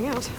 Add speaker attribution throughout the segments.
Speaker 1: hang out.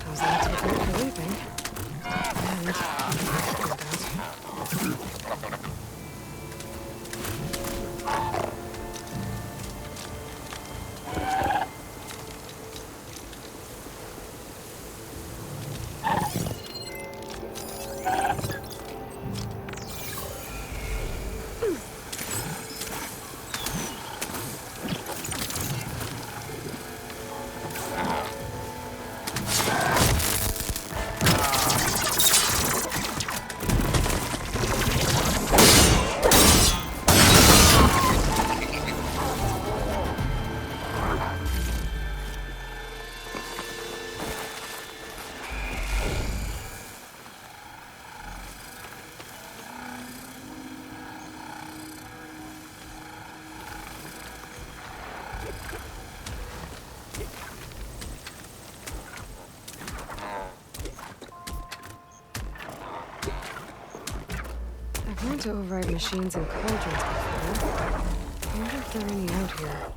Speaker 1: How's that technique for leaving? I've learned to override machines and cauldrons before. I wonder if there are any out here.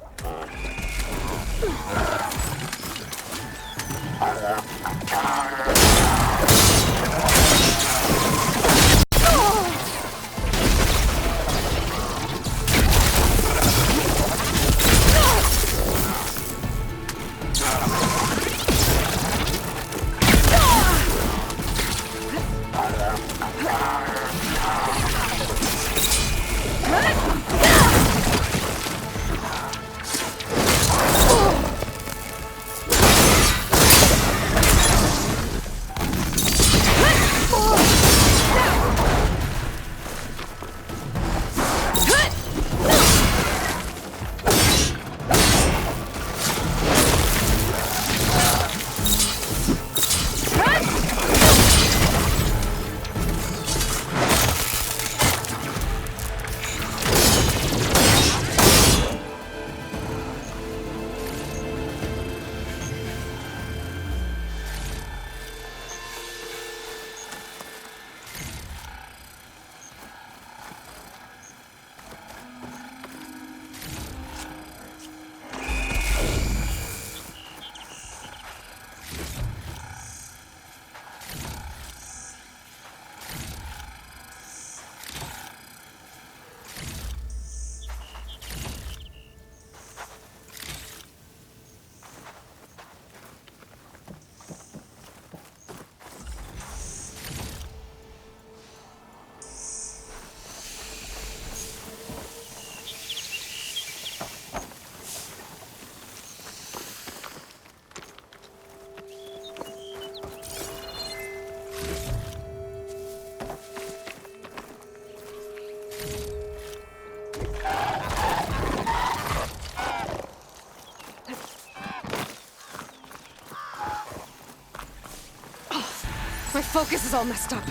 Speaker 1: My focus is all messed up.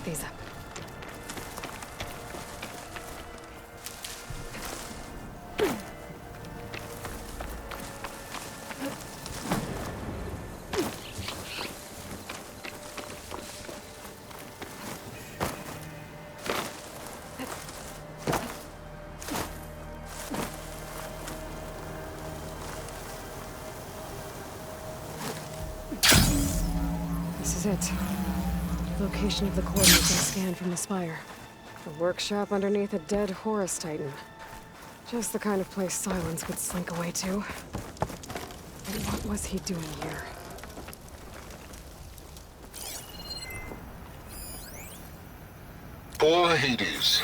Speaker 1: these up. This is it. Location of the coordinates I scanned from the spire. A workshop underneath a dead Horus Titan. Just the kind of place Silence could slink away to. But what was he doing here?
Speaker 2: Poor Hades.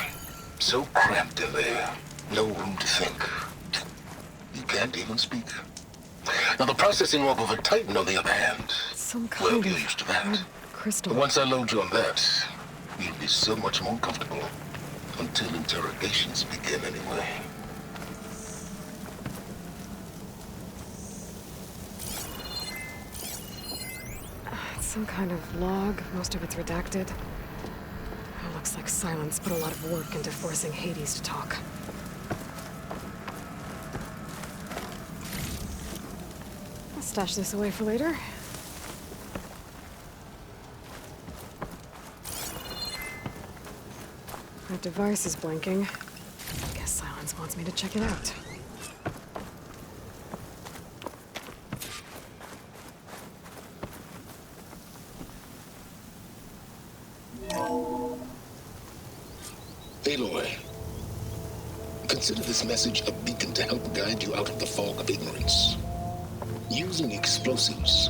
Speaker 2: So cramped in there. No room to think. You can't even speak. Now the processing orb of a Titan, on the other hand.
Speaker 1: Some
Speaker 2: Well,
Speaker 1: kind
Speaker 2: you're
Speaker 1: of
Speaker 2: used to that.
Speaker 1: red crystal.
Speaker 2: But once I load you on that, you'll be so much more comfortable. Until interrogations begin anyway.
Speaker 1: It's some kind of log. Most of it's redacted. It looks like Silence put a lot of work into forcing Hades to talk. I'll stash this away for later. That device is blinking. Guess Silence wants me to check it out.
Speaker 2: Aloy, consider this message a beacon to help guide you out of the fog of ignorance. Using explosives,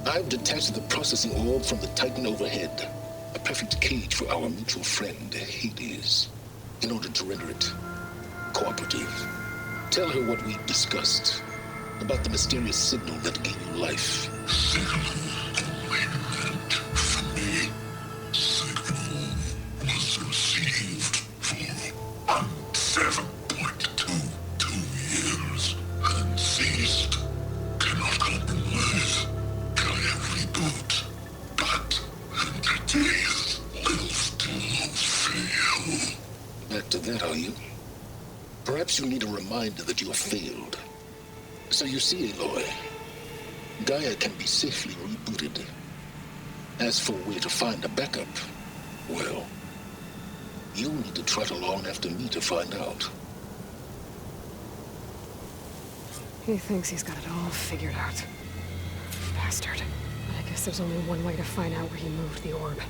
Speaker 2: I've detached the processing orb from the Titan overhead. A perfect cage for our mutual friend, Hades, in order to render it cooperative. Tell her what we discussed about the mysterious signal that gave you life.
Speaker 3: Signal only meant for me. Signal was received for 7.22 years and ceased. Cannot compromise. Can reboot. But entities will still fail.
Speaker 2: Back to that, are you? Perhaps you need a reminder that you have failed. So you see, Aloy, Gaia can be safely rebooted. As for where to find a backup, well, you'll need to trot along after me to find out.
Speaker 1: He thinks he's got it all figured out. Bastard. But I guess there's only one way to find out where he moved the orb.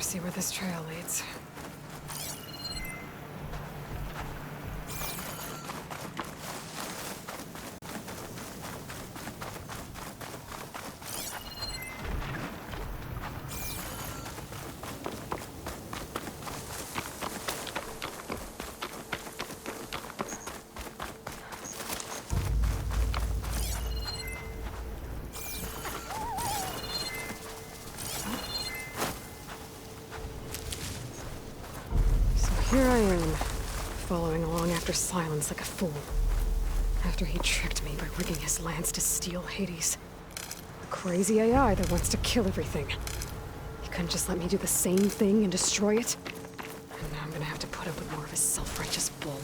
Speaker 1: Better see where this trail leads. Here I am, following along after Silence like a fool. After he tricked me by rigging his lance to steal Hades. A crazy AI that wants to kill everything. He couldn't just let me do the same thing and destroy it? And now I'm gonna have to put up with more of his self-righteous bull.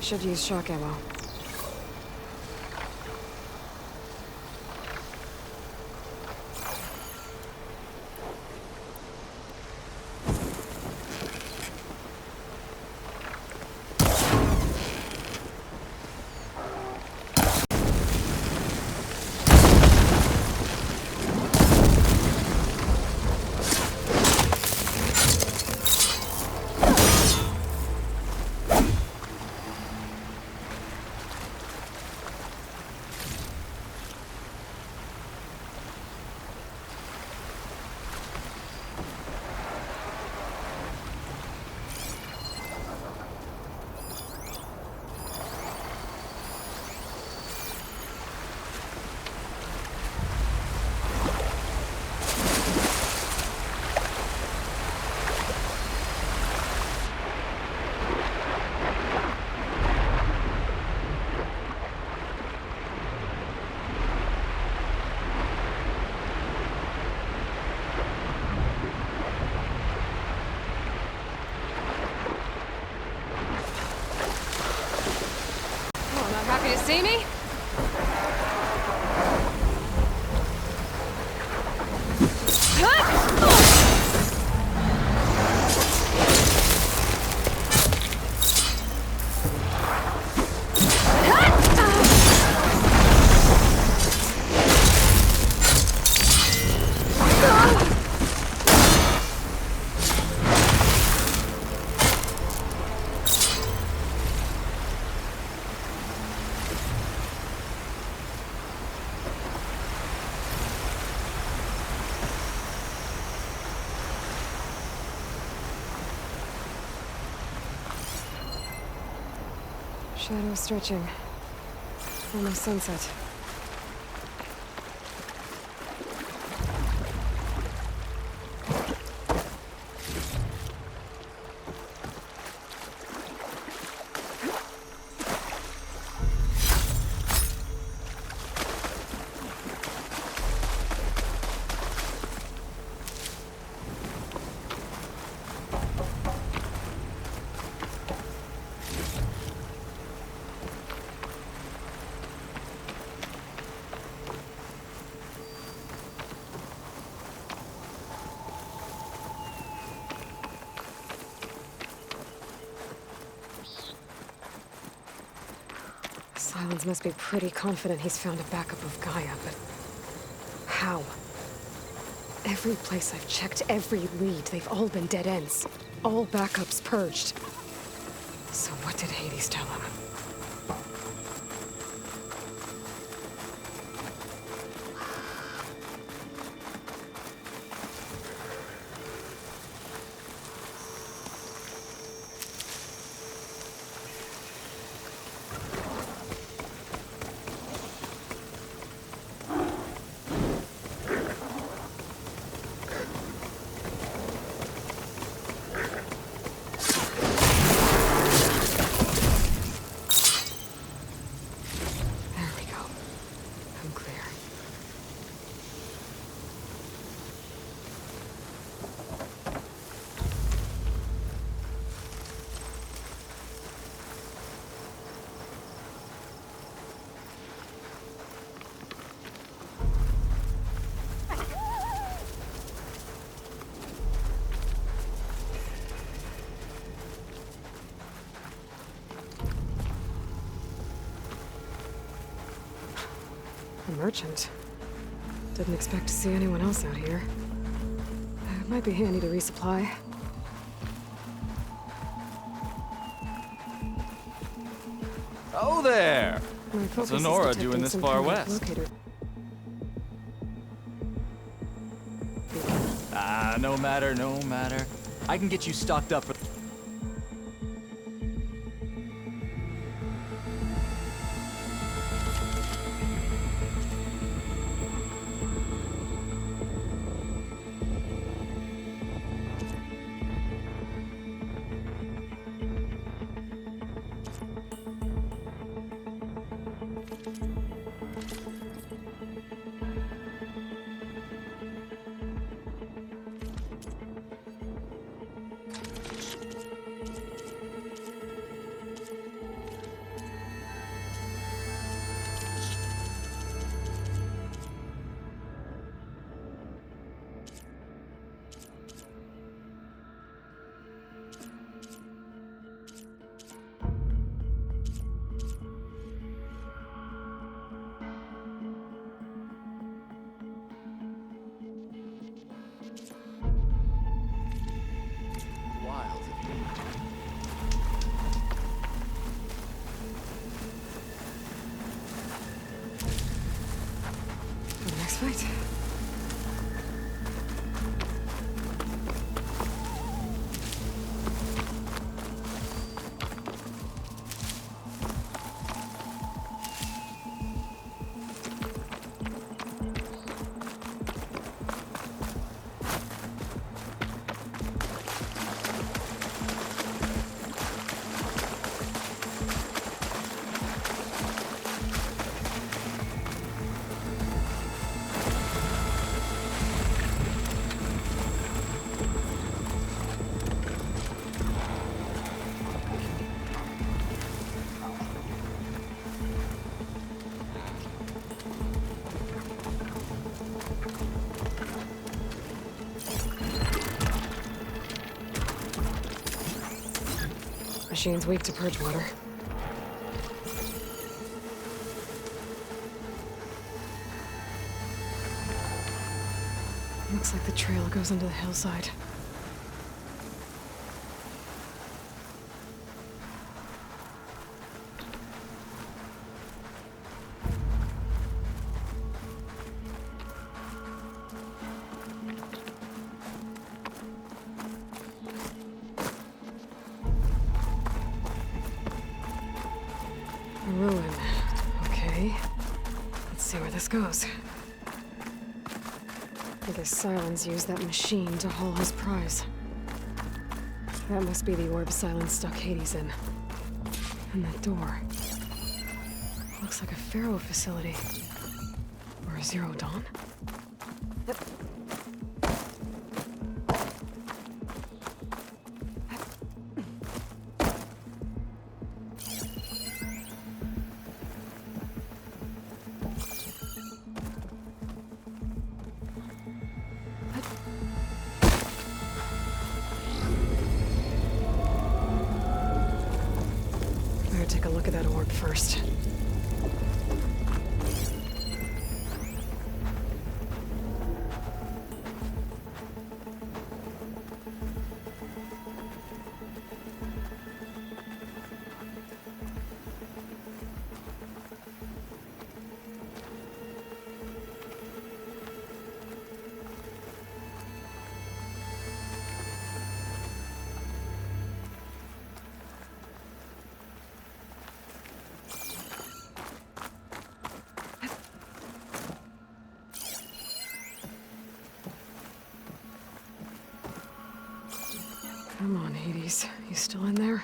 Speaker 1: Should use shock ammo. Happy to see me? Shadow stretching. Almost sunset. Silence must be pretty confident he's found a backup of Gaia, but how? Every place I've checked, every lead, they've all been dead ends. All backups purged. So what did Hades tell him? A merchant. Didn't expect to see anyone else out here. It might be handy to resupply.
Speaker 4: Oh there!
Speaker 1: My focus is
Speaker 4: Sonora
Speaker 1: detecting
Speaker 4: doing this
Speaker 1: some
Speaker 4: far
Speaker 1: kind of
Speaker 4: west?
Speaker 1: locator.
Speaker 4: Ah, no matter, no matter. I can get you stocked up for... Wild.
Speaker 1: Next fight. Machine's weak to purge water. Looks like the trail goes into the hillside. A ruin. Okay. Let's see where this goes. I guess Silence used that machine to haul his prize. That must be the orb Silence stuck Hades in. And that door. Looks like a Pharaoh facility. Or a Zero Dawn? Better take a look at that orb first. Come on, Hades. You still in there?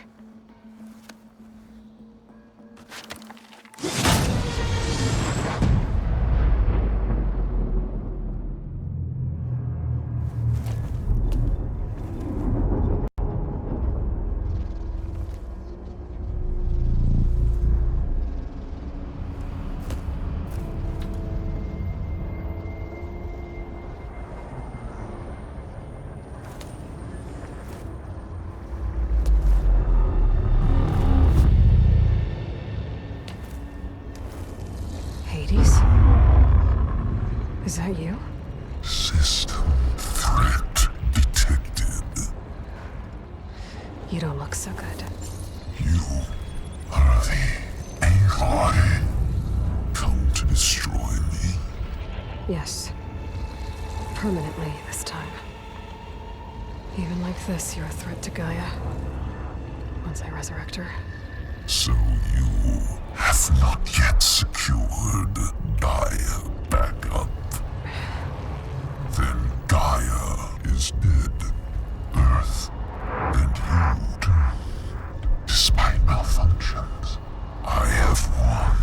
Speaker 1: that you?
Speaker 3: System threat detected.
Speaker 1: You don't look so good.
Speaker 3: You are the Aloy. Come to destroy me.
Speaker 1: Yes. Permanently this time. Even like this, you're a threat to Gaia. Once I resurrect her.
Speaker 3: So you have not yet secured Gaia back up. Then Gaia is dead. Earth and you too. Despite malfunctions, I have won.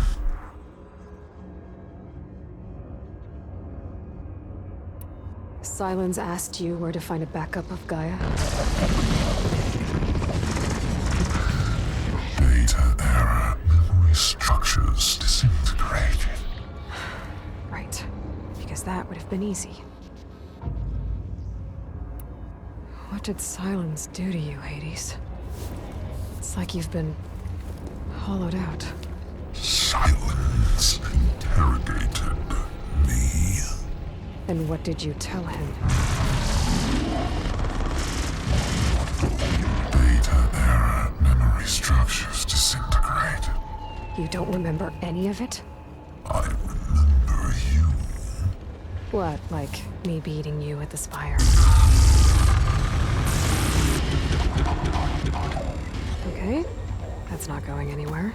Speaker 1: Sylens asked you where to find a backup of Gaia?
Speaker 3: Data era memory structures disintegrated.
Speaker 1: Right. Because that would have been easy. What did Sylens do to you, Hades? It's like you've been hollowed out.
Speaker 3: Silence interrogated me.
Speaker 1: And what did you tell him?
Speaker 3: Data era memory structures disintegrated.
Speaker 1: You don't remember any of it?
Speaker 3: I remember you.
Speaker 1: What, like me beating you at the Spire? Okay, that's not going anywhere.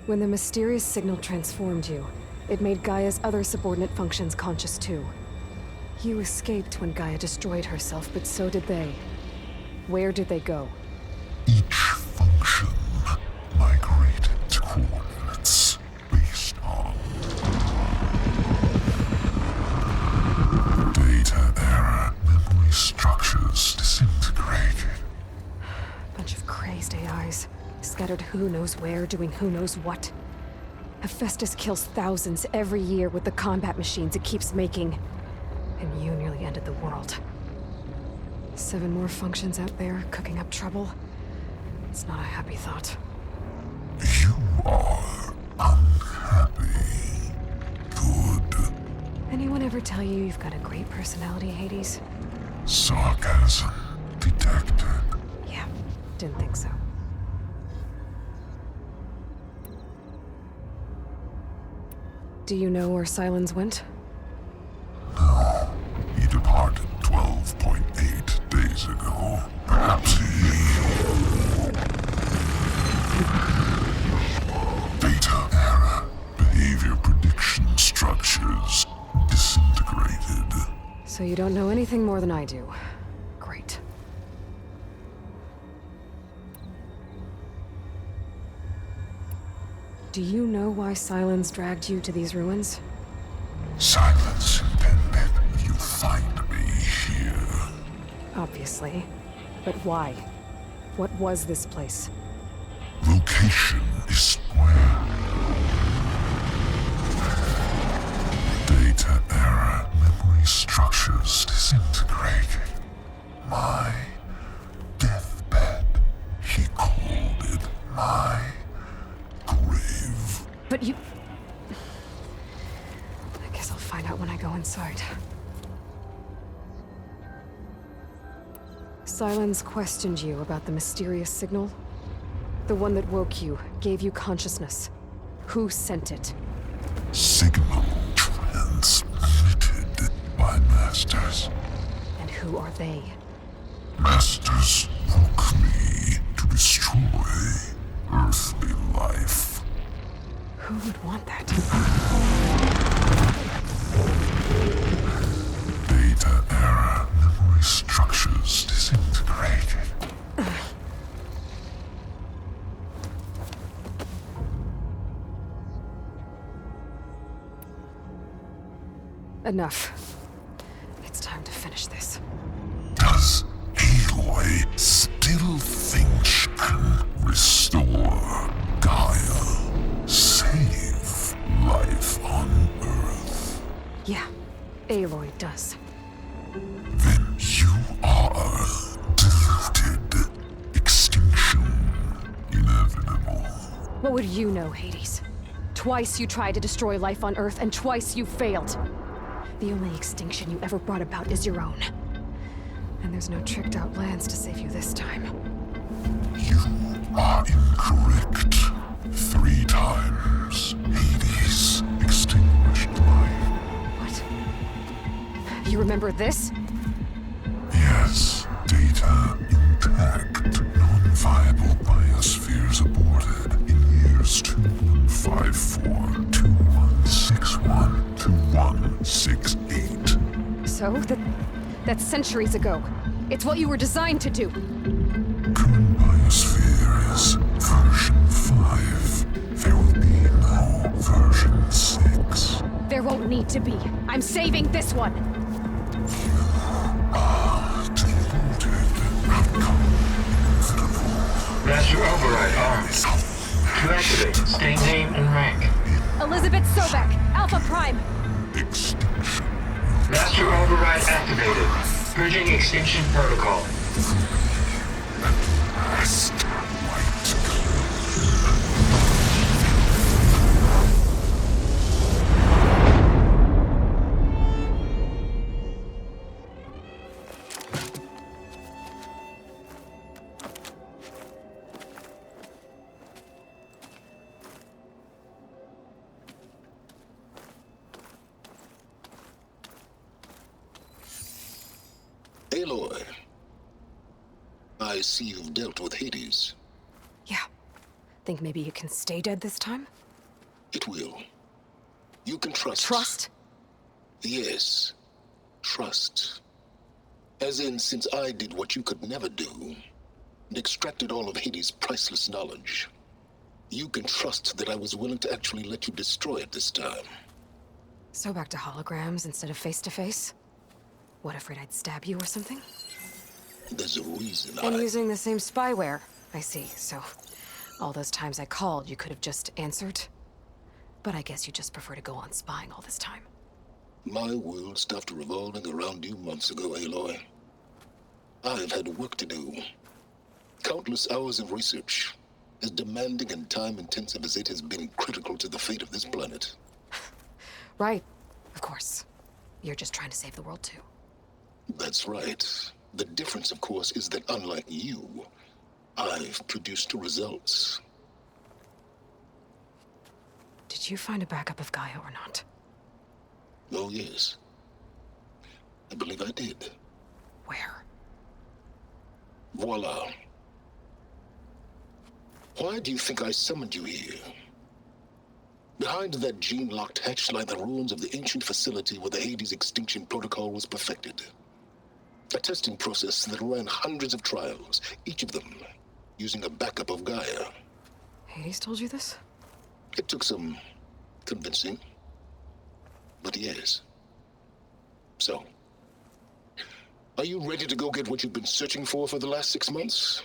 Speaker 1: When the mysterious signal transformed you, it made Gaia's other subordinate functions conscious too. You escaped when Gaia destroyed herself, but so did they. Where did they go?
Speaker 3: Each function migrated to coordinates based on data era memory structures disintegrated.
Speaker 1: Bunch of crazed AIs, scattered who knows where, doing who knows what. Hephaestus kills thousands every year with the combat machines it keeps making. And you nearly ended the world. 7 more functions out there, cooking up trouble. It's not a happy thought.
Speaker 3: You are unhappy. Good.
Speaker 1: Anyone ever tell you you've got a great personality, Hades?
Speaker 3: Sarcasm detected.
Speaker 1: Yeah, didn't think so. Do you know where Sylens went?
Speaker 3: No. He departed 12.8 days ago. Perhaps he... Data era behavior prediction structures disintegrated.
Speaker 1: So you don't know anything more than I do. Great. Do you know why Sylens dragged you to these ruins?
Speaker 3: Silence intended you find me here.
Speaker 1: Obviously. But why? What was this place?
Speaker 3: Location is square. Data era memory structures disintegrated. My deathbed. He called it my grave.
Speaker 1: But you... I guess I'll find out when I go inside. Sylens questioned you about the mysterious signal? The one that woke you, gave you consciousness. Who sent it?
Speaker 3: Signal transmitted by masters.
Speaker 1: And who are they?
Speaker 3: Masters woke me to destroy earthly life.
Speaker 1: Who would want that?
Speaker 3: Data era memory structures disintegrated.
Speaker 1: Enough. It's time to finish this.
Speaker 3: Does Aloy still think she can restore Gaia? Save life on Earth?
Speaker 1: Yeah, Aloy does.
Speaker 3: Then you are deluded. Extinction inevitable.
Speaker 1: What would you know, Hades? Twice you tried to destroy life on Earth, and twice you failed. The only extinction you ever brought about is your own. And there's no tricked-out lands to save you this time.
Speaker 3: You are incorrect. 3 times Hades extinguished life.
Speaker 1: What? You remember this?
Speaker 3: Yes, data intact. Non-viable biospheres aborted in years 2154, 2161, 2168.
Speaker 1: So, that's centuries ago. It's what you were designed to do.
Speaker 3: Current biosphere is version 5. There will be no version 6.
Speaker 1: There won't need to be. I'm saving this one.
Speaker 3: Deluded. Outcome inevitable.
Speaker 5: Master override on. To activate, state name and rank.
Speaker 1: Elizabeth Sobek, Alpha Prime.
Speaker 3: Extinction.
Speaker 5: Master override activated. Purging extinction protocol.
Speaker 3: Last white
Speaker 2: Aloy, I see you've dealt with Hades.
Speaker 1: Yeah. Think maybe you can stay dead this time?
Speaker 2: It will. You can trust.
Speaker 1: Trust?
Speaker 2: Yes. Trust. As in, since I did what you could never do, and extracted all of Hades' priceless knowledge, you can trust that I was willing to actually let you destroy it this time.
Speaker 1: So back to holograms instead of face-to-face? What, afraid I'd stab you or something?
Speaker 2: There's a reason
Speaker 1: And using the same spyware. I see, so all those times I called, you could have just answered? But I guess you just prefer to go on spying all this time.
Speaker 2: My world stopped revolving around you months ago, Aloy. I've had work to do. Countless hours of research, as demanding and time-intensive as it has been critical to the fate of this planet.
Speaker 1: Right, of course. You're just trying to save the world too.
Speaker 2: That's right. The difference, of course, is that unlike you, I've produced results.
Speaker 1: Did you find a backup of Gaia or not?
Speaker 2: Oh, yes. I believe I did.
Speaker 1: Where?
Speaker 2: Voila. Why do you think I summoned you here? Behind that gene-locked hatch lie the ruins of the ancient facility where the Hades extinction protocol was perfected. A testing process that ran hundreds of trials, each of them using a backup of Gaia.
Speaker 1: Hades told you this?
Speaker 2: It took some convincing, but yes. So, are you ready to go get what you've been searching for the last 6 months?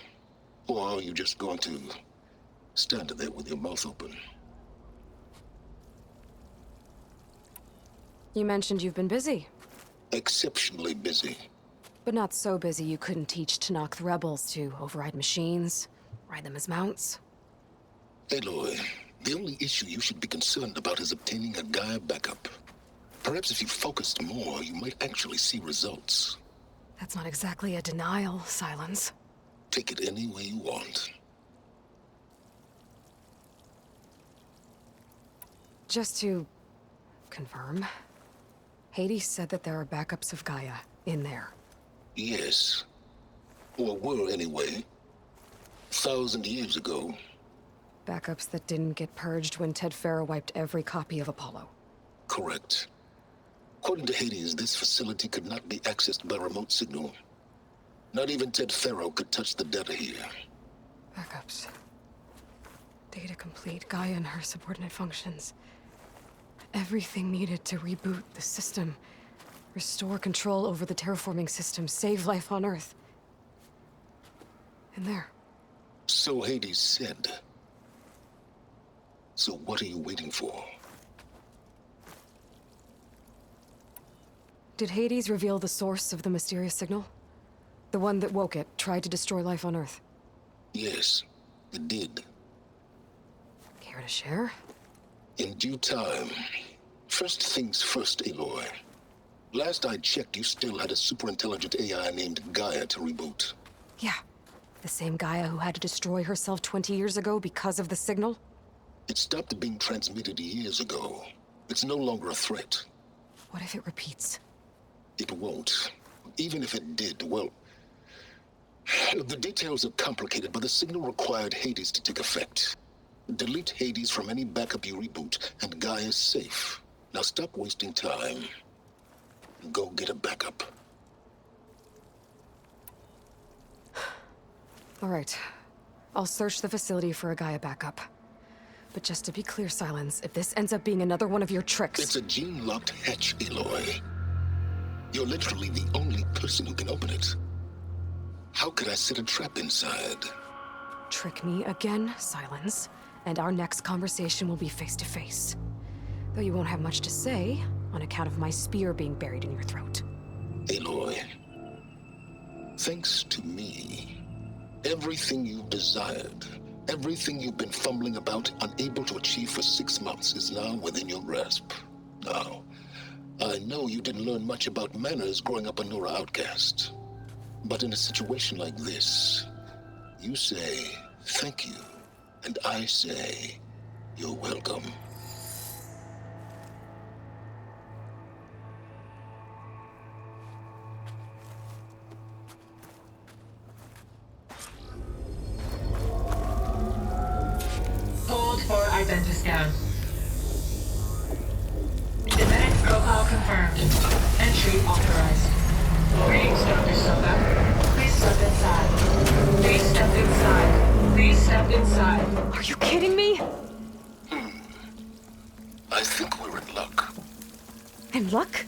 Speaker 2: Or are you just going to stand there with your mouth open?
Speaker 1: You mentioned you've been busy.
Speaker 2: Exceptionally busy.
Speaker 1: But not so busy you couldn't teach Tenakth rebels to override machines, ride them as mounts.
Speaker 2: Aloy, the only issue you should be concerned about is obtaining a Gaia backup. Perhaps if you focused more, you might actually see results.
Speaker 1: That's not exactly a denial, Silence.
Speaker 2: Take it any way you want.
Speaker 1: Just to confirm, Hades said that there are backups of Gaia in there.
Speaker 2: Yes. Or were anyway. 1,000 years ago.
Speaker 1: Backups that didn't get purged when Ted Faro wiped every copy of Apollo.
Speaker 2: Correct. According to Hades, this facility could not be accessed by remote signal. Not even Ted Faro could touch the data here.
Speaker 1: Backups. Data complete, Gaia and her subordinate functions. Everything needed to reboot the system. Restore control over the terraforming system, save life on Earth. And there.
Speaker 2: So Hades said. So what are you waiting for?
Speaker 1: Did Hades reveal the source of the mysterious signal? The one that woke it, tried to destroy life on Earth?
Speaker 2: Yes, it did.
Speaker 1: Care to share?
Speaker 2: In due time. First things first, Aloy. Last I checked, you still had a superintelligent AI named Gaia to reboot.
Speaker 1: Yeah. The same Gaia who had to destroy herself 20 years ago because of the signal?
Speaker 2: It stopped being transmitted years ago. It's no longer a threat.
Speaker 1: What if it repeats?
Speaker 2: It won't. Even if it did, well... The details are complicated, but the signal required Hades to take effect. Delete Hades from any backup you reboot, and Gaia's safe. Now stop wasting time. Go get a backup.
Speaker 1: All right. I'll search the facility for a Gaia backup. But just to be clear, Silence, if this ends up being another one of your tricks...
Speaker 2: It's a gene-locked hatch, Aloy. You're literally the only person who can open it. How could I set a trap inside?
Speaker 1: Trick me again, Silence, and our next conversation will be face-to-face. Though you won't have much to say, on account of my spear being buried in your throat.
Speaker 2: Aloy, thanks to me, everything you've desired, everything you've been fumbling about, unable to achieve for 6 months, is now within your grasp. Now, I know you didn't learn much about manners growing up a Nora outcast. But in a situation like this, you say, thank you, and I say, you're welcome.
Speaker 6: Hold for identiscan. Genetic profile confirmed. Entry authorized. Greetings, Dr. Soka. Please step inside. Please step inside. Please step inside.
Speaker 1: Are you kidding me?
Speaker 2: I think we're in luck.
Speaker 1: In luck?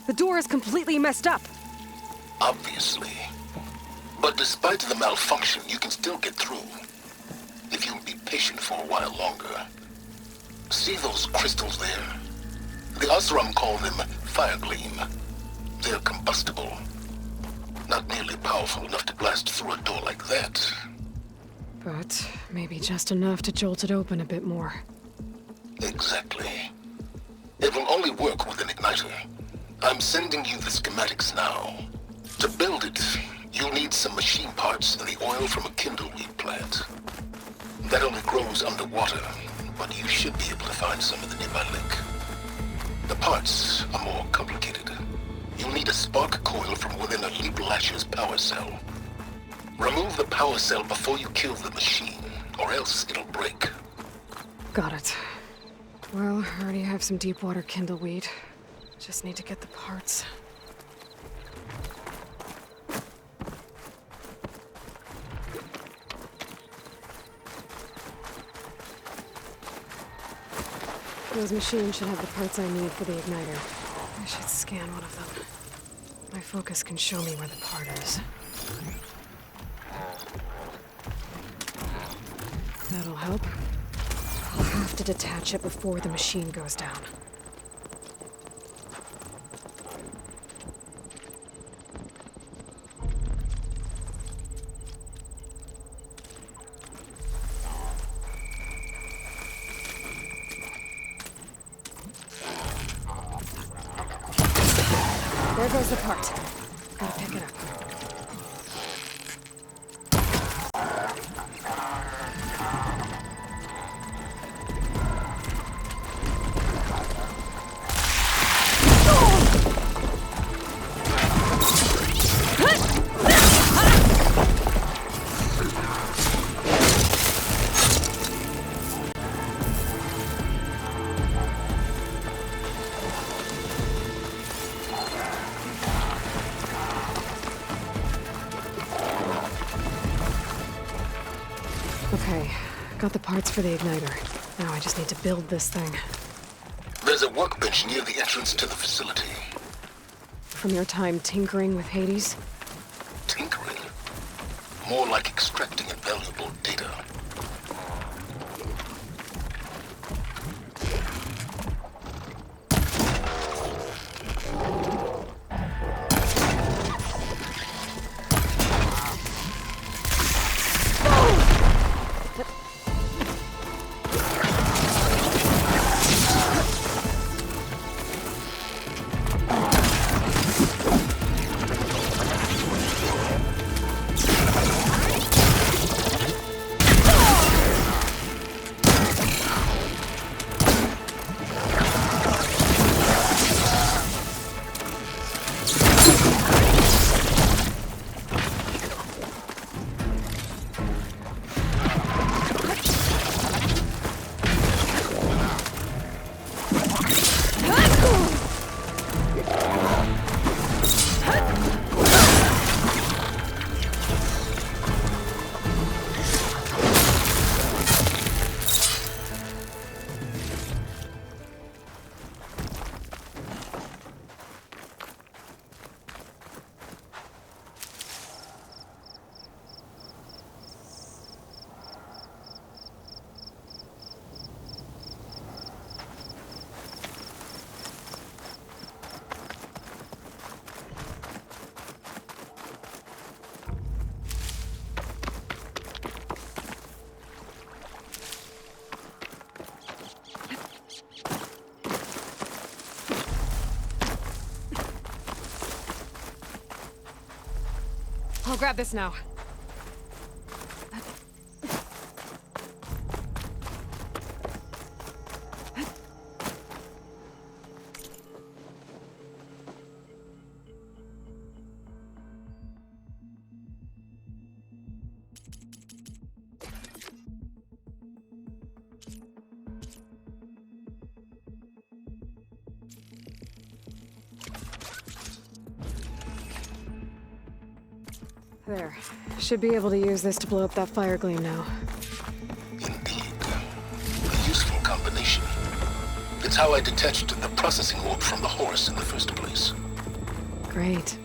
Speaker 1: The door is completely messed up.
Speaker 2: Obviously. But despite the malfunction, you can still get through. If you'll be patient for a while longer. See those crystals there? The Oseram call them fire gleam. They're combustible. Not nearly powerful enough to blast through a door like that.
Speaker 1: But maybe just enough to jolt it open a bit more.
Speaker 2: Exactly. It will only work with an igniter. I'm sending you the schematics now. To build it, you'll need some machine parts and the oil from a kindleweed plant. That only grows underwater, but you should be able to find some in the nearby lake. The parts are more complicated. You'll need a spark coil from within a Leap Lasher's power cell. Remove the power cell before you kill the machine, or else it'll break.
Speaker 1: Got it. Well, I already have some deep water kindleweed. Just need to get the parts. Those machines should have the parts I need for the igniter. I should scan one of them. My focus can show me where the part is. That'll help. I'll have to detach it before the machine goes down. There goes the part. Gotta pick it up. Okay, got the parts for the igniter. Now I just need to build this thing.
Speaker 2: There's a workbench near the entrance to the facility.
Speaker 1: From your time tinkering with Hades?
Speaker 2: Tinkering? More like extracting invaluable data.
Speaker 1: I'll grab this now. There. Should be able to use this to blow up that fire gleam now.
Speaker 2: Indeed. A useful combination. It's how I detached the processing orb from the Horus in the first place.
Speaker 1: Great.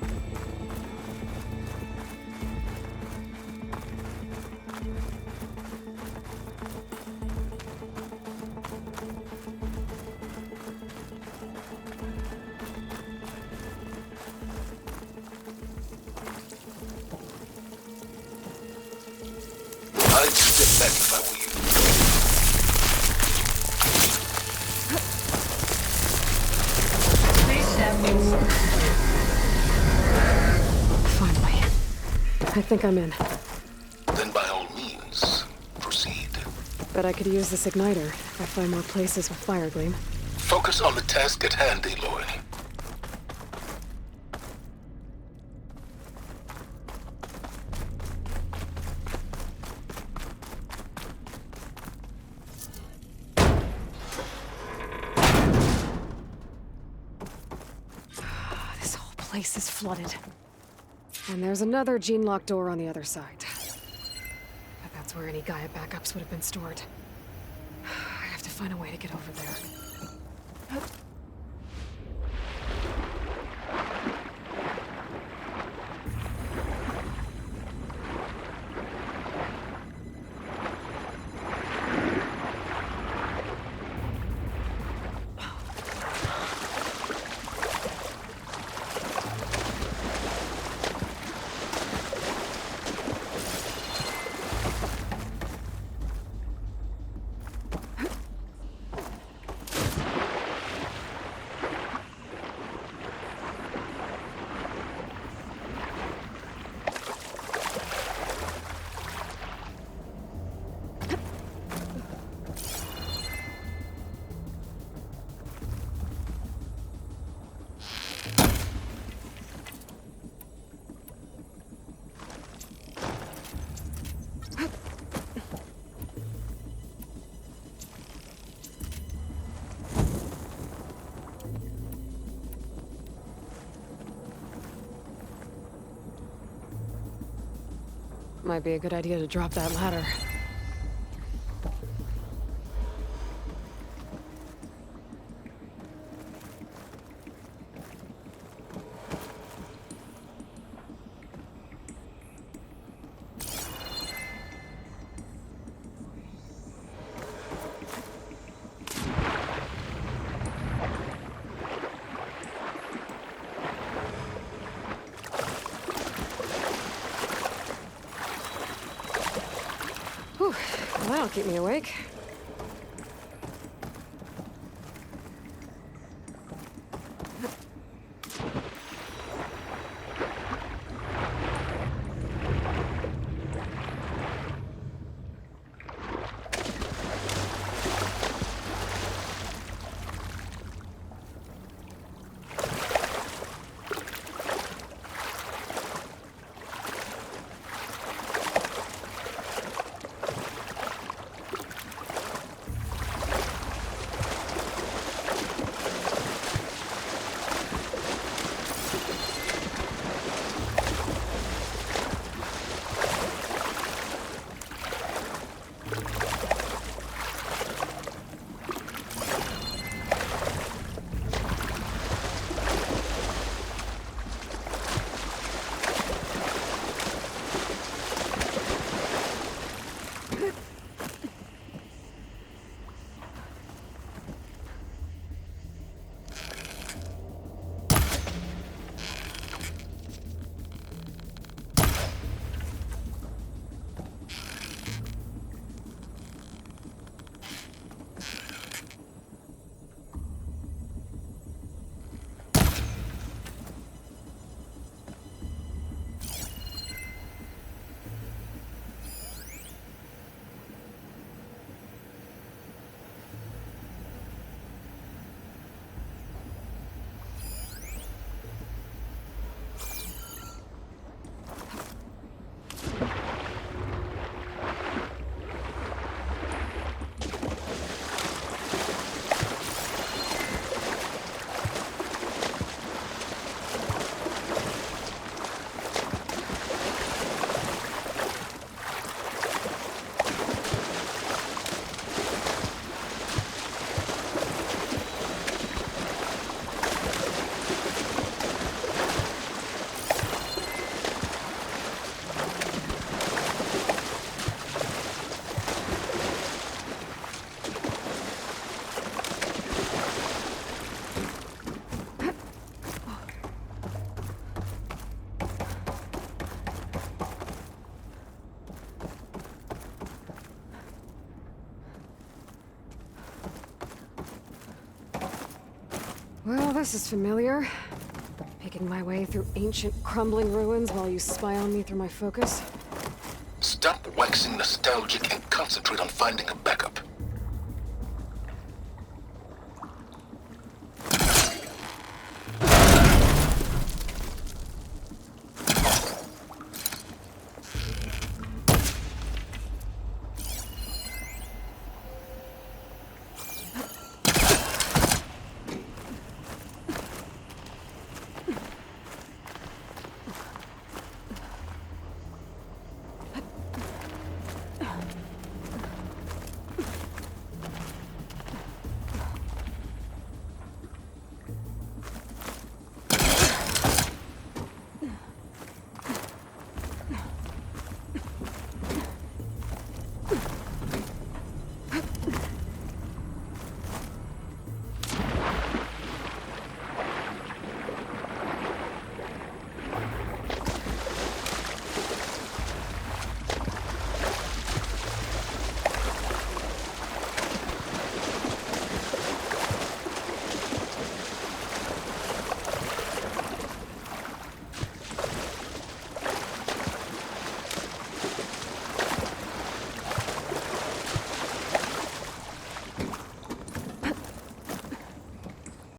Speaker 2: I'd step back if I were you.
Speaker 6: Please step inside.
Speaker 1: Finally. I think I'm in.
Speaker 2: Then by all means, proceed.
Speaker 1: Bet I could use this igniter if I find more places with fire gleam.
Speaker 2: Focus on the task at hand, Aloy.
Speaker 1: This whole place is flooded. And there's another gene-locked door on the other side. But that's where any Gaia backups would have been stored. I have to find a way to get over there. Might be a good idea to drop that ladder. Whew, well, that'll keep me awake. This is familiar. Picking my way through ancient, crumbling ruins while you spy on me through my focus.
Speaker 2: Stop waxing nostalgic and concentrate on finding a backup.